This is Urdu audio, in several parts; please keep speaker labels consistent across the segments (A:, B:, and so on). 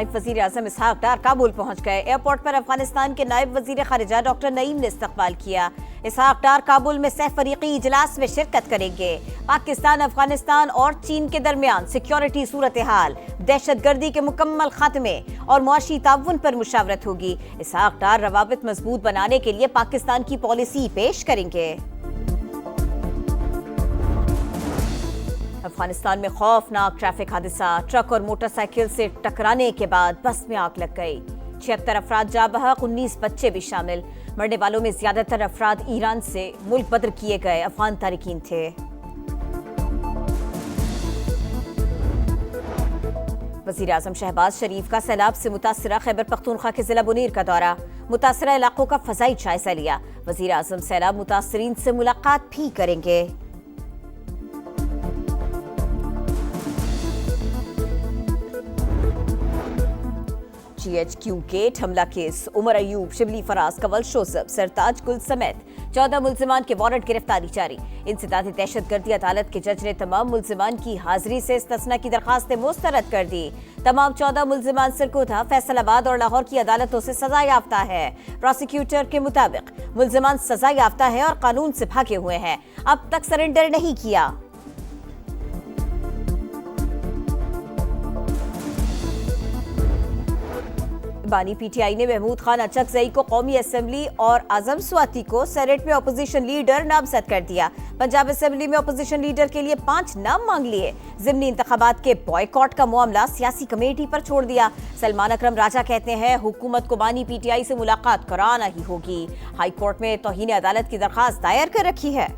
A: نائب وزیر اعظم اسحاق ڈار کابل پہنچ گئے۔ ایئرپورٹ پر افغانستان کے نائب وزیر خارجہ ڈاکٹر نعیم نے استقبال کیا۔ اسحاق ڈار کابل میں سہ فریقی اجلاس میں شرکت کریں گے۔ پاکستان، افغانستان اور چین کے درمیان سیکیورٹی صورتحال، دہشت گردی کے مکمل خاتمے اور معاشی تعاون پر مشاورت ہوگی۔ اسحاق ڈار روابط مضبوط بنانے کے لیے پاکستان کی پالیسی پیش کریں گے۔ افغانستان میں خوفناک ٹریفک حادثہ، ٹرک اور موٹر سائیکل سے ٹکرانے کے بعد بس میں آگ لگ گئی۔ 76 افراد جاں بحق، 19 بچے بھی شامل۔ مرنے والوں میں زیادہ تر افراد ایران سے ملک بدر کیے گئے افغان تارکین تھے۔ وزیر اعظم شہباز شریف کا سیلاب سے متاثرہ خیبر پختونخوا کے ضلع بنیر کا دورہ، متاثرہ علاقوں کا فضائی جائزہ لیا۔ وزیر اعظم سیلاب متاثرین سے ملاقات بھی کریں گے۔ جی ایچ کیو گیٹ حملہ کیس، عمر ایوب، شبلی فراز، کنول شوسف، سرتاج گل سمیت 14 ملزمان کے وارنٹ گرفتاری جاری۔ انسداد دہشت گردی عدالت کے جج نے تمام ملزمان کی حاضری سے استثناء کی درخواستیں مسترد کر دی۔ تمام 14 ملزمان سرکوتھا، فیصل آباد اور لاہور کی عدالتوں سے سزا یافتہ ہے۔ پروسیکیوٹر کے مطابق ملزمان سزا یافتہ ہیں اور قانون سے بھاگے ہوئے ہیں، اب تک سرنڈر نہیں کیا۔ بانی پی ٹی آئی نے محمود خان اچکزئی کو قومی اسمبلی اور اعظم سواتی کو سینیٹ میں اپوزیشن لیڈر نامزد کر دیا۔ پنجاب اسمبلی میں اپوزیشن لیڈر کے لیے 5 نام مانگ لیے۔ ضمنی انتخابات کے بائیکاٹ کا معاملہ سیاسی کمیٹی پر چھوڑ دیا۔ سلمان اکرم راجہ کہتے ہیں حکومت کو بانی پی ٹی آئی سے ملاقات کرانا ہی ہوگی۔ ہائی کورٹ میں توہین عدالت کی درخواست دائر کر رکھی ہے۔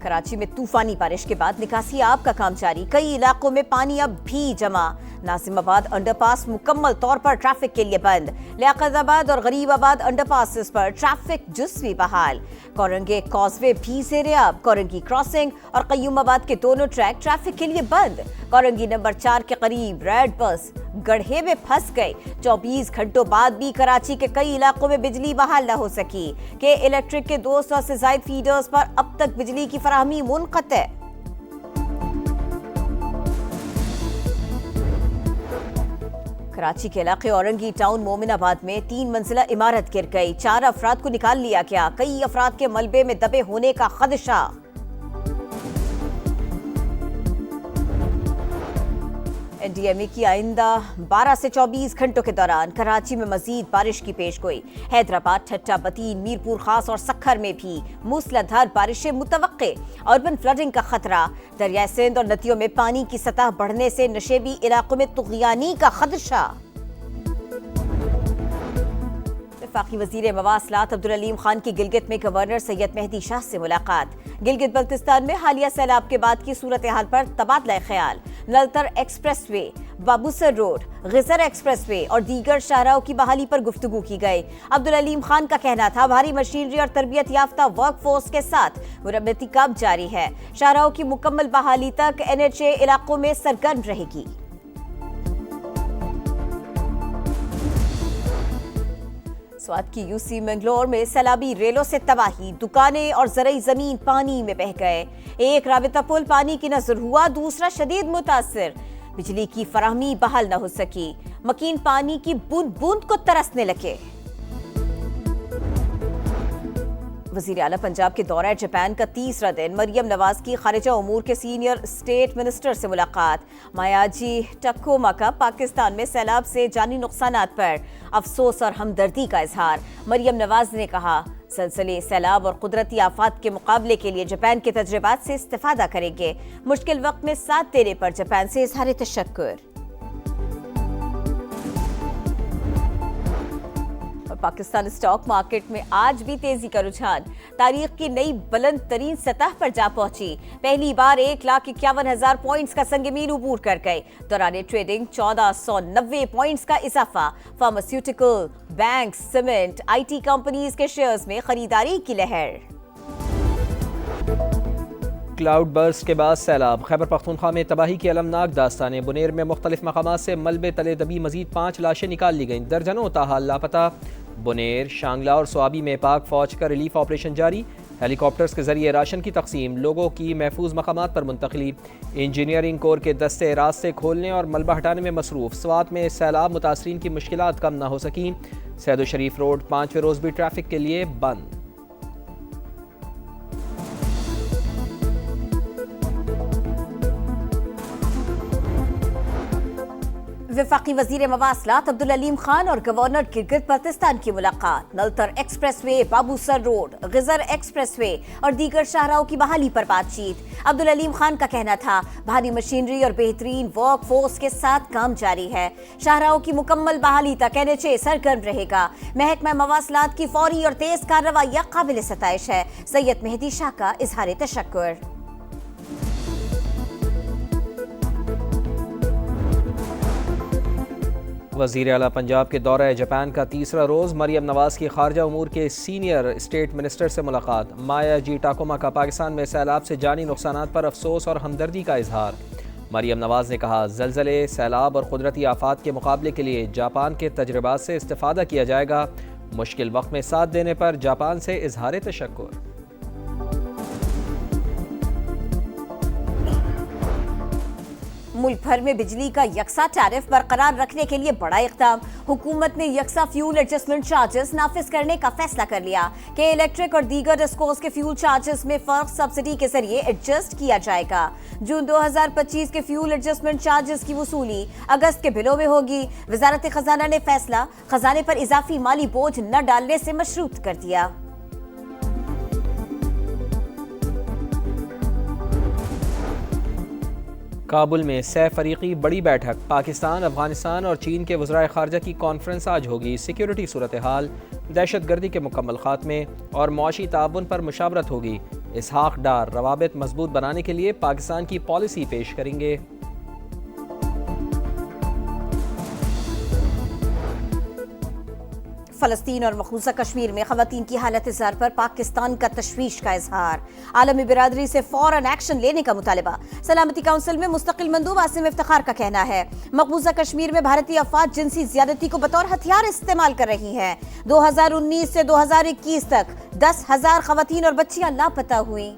A: کراچی میں طوفانی بارش کے بعد نکاسی آب کا کام جاری، کئی علاقوں میں پانی اب بھی جمع۔ ناظم آباد انڈر پاس مکمل طور پر ٹریفک کے لیے بند۔ لیاقت آباد اور غریب آباد انڈر پاسز پر ٹریفک جزوی بحال۔ کورنگی کازوے بھی زیر آب، کورنگی کراسنگ اور قیوم آباد کے دونوں ٹریک ٹریفک کے لیے بند۔ کورنگی نمبر 4 کے قریب ریڈ بس گڑھے میں پھنس گئی۔ 24 گھنٹوں بعد بھی کراچی کے کئی علاقوں میں بجلی بحال نہ ہو سکی کہ الیکٹرک کے 200 سے زائد فیڈرز پر اب تک بجلی کی فراہمی منقطع۔ کراچی کے علاقے اورنگی ٹاؤن مومن آباد میں 3 منزلہ عمارت گر گئی، 4 افراد کو نکال لیا گیا، کئی افراد کے ملبے میں دبے ہونے کا خدشہ۔ این ڈی ایم اے کی آئندہ 12 سے 24 گھنٹوں کے دوران کراچی میں مزید بارش کی پیش گوئی۔ حیدرآباد، ٹھٹہ بتین، میرپور خاص اور سکھر میں بھی موسلادھار بارشیں متوقع۔ اربن فلڈنگ کا خطرہ، دریائے سندھ اور ندیوں میں پانی کی سطح بڑھنے سے نشیبی علاقوں میں طغیانی کا خدشہ۔ وفاقی وزیر مواصلات عبدالعلیم خان کی گلگت میں گورنر سید مہدی شاہ سے ملاقات۔ گلگت بلتستان میں حالیہ سیلاب کے بعد کی صورتحال پر تبادلہ خیال۔ Naltar express way, Babusar road, غزر express way اور دیگر شاہراہوں کی بحالی پر گفتگو کی گئی۔ عبدالعلیم خان کا کہنا تھا بھاری مشینری اور تربیت یافتہ ورک فورس کے ساتھ مرمتی کام جاری ہے۔ شاہراہوں کی مکمل بحالی تک این ایچ اے علاقوں میں سرگرم رہے گی۔ سوات کی یو سی منگلور میں سیلابی ریلوں سے تباہی، دکانیں اور زرعی زمین پانی میں بہہ گئے۔ ایک رابطہ پل پانی کی نذر ہوا، دوسرا شدید متاثر۔ بجلی کی فراہمی بحال نہ ہو سکی، مکین پانی کی بوند بوند کو ترسنے لگے۔ وزیر اعلیٰ پنجاب کے دورہ جاپان کا تیسرا دن، مریم نواز کی خارجہ امور کے سینئر اسٹیٹ منسٹر سے ملاقات۔ مایاجی ٹکوما کا پاکستان میں سیلاب سے جانی نقصانات پر افسوس اور ہمدردی کا اظہار۔ مریم نواز نے کہا زلزلے، سیلاب اور قدرتی آفات کے مقابلے کے لیے جاپان کے تجربات سے استفادہ کریں گے۔ مشکل وقت میں ساتھ دینے پر جاپان سے اظہار تشکر۔ پاکستان اسٹاک مارکیٹ میں آج بھی تیزی کا رجحان تاریخ کی نئی بلند ترین سطح پر جا پہنچی۔ پہلی بار 1,51,000 پوائنٹس کا سنگ میل عبور کر گئے۔ دوران ٹریڈنگ 1490 پوائنٹس کا اضافہ۔ Pharmaceutical, bank, cement, I T companies کے شیئرز میں خریداری کی لہر۔
B: کلاؤڈ برسٹ کے بعد سیلاب، خیبر پختونخوا میں تباہی کی المناک داستانیں۔ بنیر میں مختلف مقامات سے ملبے تلے دبی مزید 5 لاشیں نکال لی گئیں، درجنوں تاحال لاپتہ۔ بنیر، شانگلہ اور سوابی میں پاک فوج کا ریلیف آپریشن جاری۔ ہیلی کاپٹرز کے ذریعے راشن کی تقسیم، لوگوں کی محفوظ مقامات پر منتقلی، انجینئرنگ کور کے دستے راستے کھولنے اور ملبہ ہٹانے میں مصروف۔ سوات میں سیلاب متاثرین کی مشکلات کم نہ ہو سکیں، سید الشریف روڈ 5ویں روز بھی ٹریفک کے لیے بند۔
A: وفاقی وزیر مواصلات عبدالعلیم خان اور گورنر گلگت بلتستان کی ملاقات، نلتر ایکسپریس وے، بابو سر روڈ، غزر ایکسپریس وے اور دیگر شاہراہوں کی بحالی پر بات چیت۔ عبدالعلیم خان کا کہنا تھا بھاری مشینری اور بہترین ورک فورس کے ساتھ کام جاری ہے، شاہراہوں کی مکمل بحالی تک NHA سرگرم رہے گا۔ محکمہ مواصلات کی فوری اور تیز کارروائیاں قابل ستائش ہے۔ سید مہدی شاہ کا اظہار تشکر۔
B: وزیر اعلیٰ پنجاب کے دورہ جاپان کا تیسرا روز، مریم نواز کی خارجہ امور کے سینئر اسٹیٹ منسٹر سے ملاقات، مایا جی ٹاکوما کا پاکستان میں سیلاب سے جانی نقصانات پر افسوس اور ہمدردی کا اظہار۔ مریم نواز نے کہا زلزلے، سیلاب اور قدرتی آفات کے مقابلے کے لیے جاپان کے تجربات سے استفادہ کیا جائے گا، مشکل وقت میں ساتھ دینے پر جاپان سے اظہار تشکر۔
A: ملک بھر میں بجلی کا یکساں ٹیرف برقرار رکھنے کے لیے بڑا اقدام، حکومت نے یکساں فیول ایڈجسٹمنٹ چارجز نافذ کرنے کا فیصلہ کر لیا کہ الیکٹرک اور دیگر ڈسکوز کے فیول چارجز میں فرق سبسڈی کے ذریعے ایڈجسٹ کیا جائے گا۔ جون 2025 کے فیول ایڈجسٹمنٹ چارجز کی وصولی اگست کے بلوں میں ہوگی۔ وزارت خزانہ نے فیصلہ خزانے پر اضافی مالی بوجھ نہ ڈالنے سے مشروط کر دیا۔
B: کابل میں سہ فریقی بڑی بیٹھک، پاکستان، افغانستان اور چین کے وزرائے خارجہ کی کانفرنس آج ہوگی۔ سیکیورٹی صورتحال، دہشت گردی کے مکمل خاتمے اور معاشی تعاون پر مشاورت ہوگی۔ اسحاق ڈار روابط مضبوط بنانے کے لیے پاکستان کی پالیسی پیش کریں گے۔
A: فلسطین اور مقبوضہ کشمیر میں خواتین کی حالت زار پر پاکستان کا تشویش کا اظہار، عالمی برادری سے فوراً ایکشن لینے کا مطالبہ۔ سلامتی کونسل میں مستقل مندوب عاصم افتخار کا کہنا ہے مقبوضہ کشمیر میں بھارتی افواج جنسی زیادتی کو بطور ہتھیار استعمال کر رہی ہیں۔ 2019 سے 2021 تک 10,000 خواتین اور بچیاں لاپتہ ہوئیں۔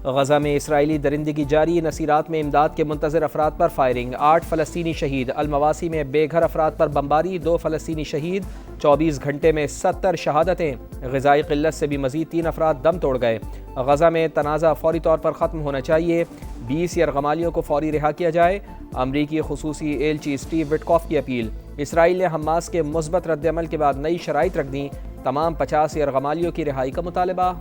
B: غزہ میں اسرائیلی درندگی جاری، نصیرات میں امداد کے منتظر افراد پر فائرنگ، 8 فلسطینی شہید۔ المواسی میں بے گھر افراد پر بمباری، 2 فلسطینی شہید، 24 گھنٹے میں 70 شہادتیں۔ غذائی قلت سے بھی مزید 3 افراد دم توڑ گئے۔ غزہ میں تنازع فوری طور پر ختم ہونا چاہیے، 20 یرغمالیوں کو فوری رہا کیا جائے۔ امریکی خصوصی ایلچی اسٹیو وٹکوف کی اپیل۔ اسرائیل نے حماس کے مثبت رد عمل کے بعد نئی شرائط رکھ دیں، تمام 50 یرغمالیوں کی رہائی کا مطالبہ۔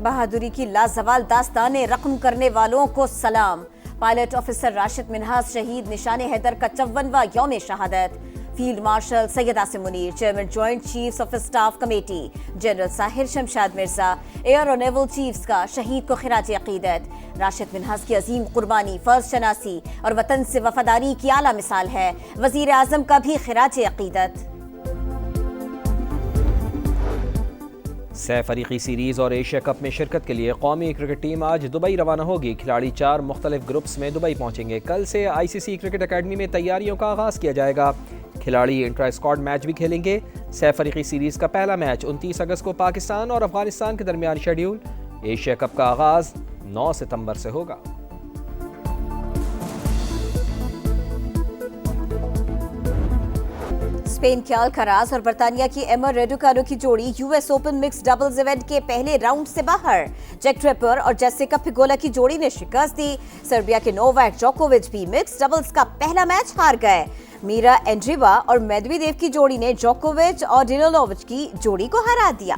A: بہادری کی لازوال داستانیں رقم کرنے والوں کو سلام۔ پائلٹ آفیسر راشد منہاس شہید، نشان حیدر کا 54واں یوم شہادت۔ Field marshal Syed Asim Munir, chairman joint chiefs of staff committee general Sahir Shamshad Mirza, air اور نیول چیفز کا شہید کو خراج عقیدت۔ راشد منہاس کی عظیم قربانی، فرض شناسی اور وطن سے وفاداری کی اعلیٰ مثال ہے، وزیر اعظم کا بھی خراج عقیدت۔
B: سہ فریقی سیریز اور ایشیا کپ میں شرکت کے لیے قومی کرکٹ ٹیم آج دبئی روانہ ہوگی۔ کھلاڑی 4 مختلف گروپس میں دبئی پہنچیں گے۔ کل سے ICC کرکٹ اکیڈمی میں تیاریوں کا آغاز کیا جائے گا۔ کھلاڑی انٹرا اسکواڈ میچ بھی کھیلیں گے۔ سہ فریقی سیریز کا پہلا میچ 29 اگست کو پاکستان اور افغانستان کے درمیان شیڈیول۔ ایشیا کپ کا آغاز 9 ستمبر سے ہوگا۔
A: اسپین کے الکراز اور برطانیہ کی ایما ریڈوکانو کی جوڑی US open mix doubles event کے پہلے راؤنڈ سے باہر۔ جیک ڈریپر اور جیسیکا پیگولا کی جوڑی نے شکست دی۔ سربیا کے نوواک جوکووچ بھی مکس ڈبلز کا پہلا میچ ہار گئے۔ میرا اینڈریوا اور میدویدیو کی جوڑی نے جوکووچ اور ڈینولووچ کی جوڑی کو ہرا دیا۔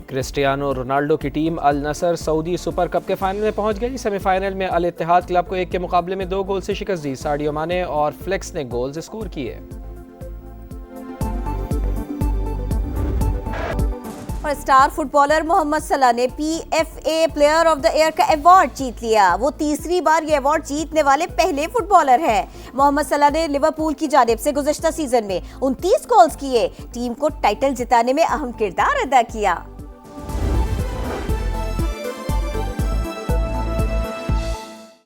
B: کرسٹیانو رونالڈو کی ٹیم النصر سعودی سپر کپ کے فائنل میں پہنچ گئی۔ سیمی فائنل میں الاتحاد کلب کو 1 کے مقابلے میں 2 گول سے شکست دی۔ ساڈیو مانے اور فلیکس نے گولز اسکور کیے۔
A: اور اسٹار فٹ بالر محمد صلاح نے PFA player of the year کا ایوارڈ جیت لیا۔ وہ تیسری بار یہ ایوارڈ جیتنے والے پہلے فٹ بالر ہیں۔ محمد صلاح نے لیورپول کی جانب سے گزشتہ سیزن میں 29 گولز کیے، ٹیم کو ٹائٹل جتانے میں اہم کردار ادا کیا۔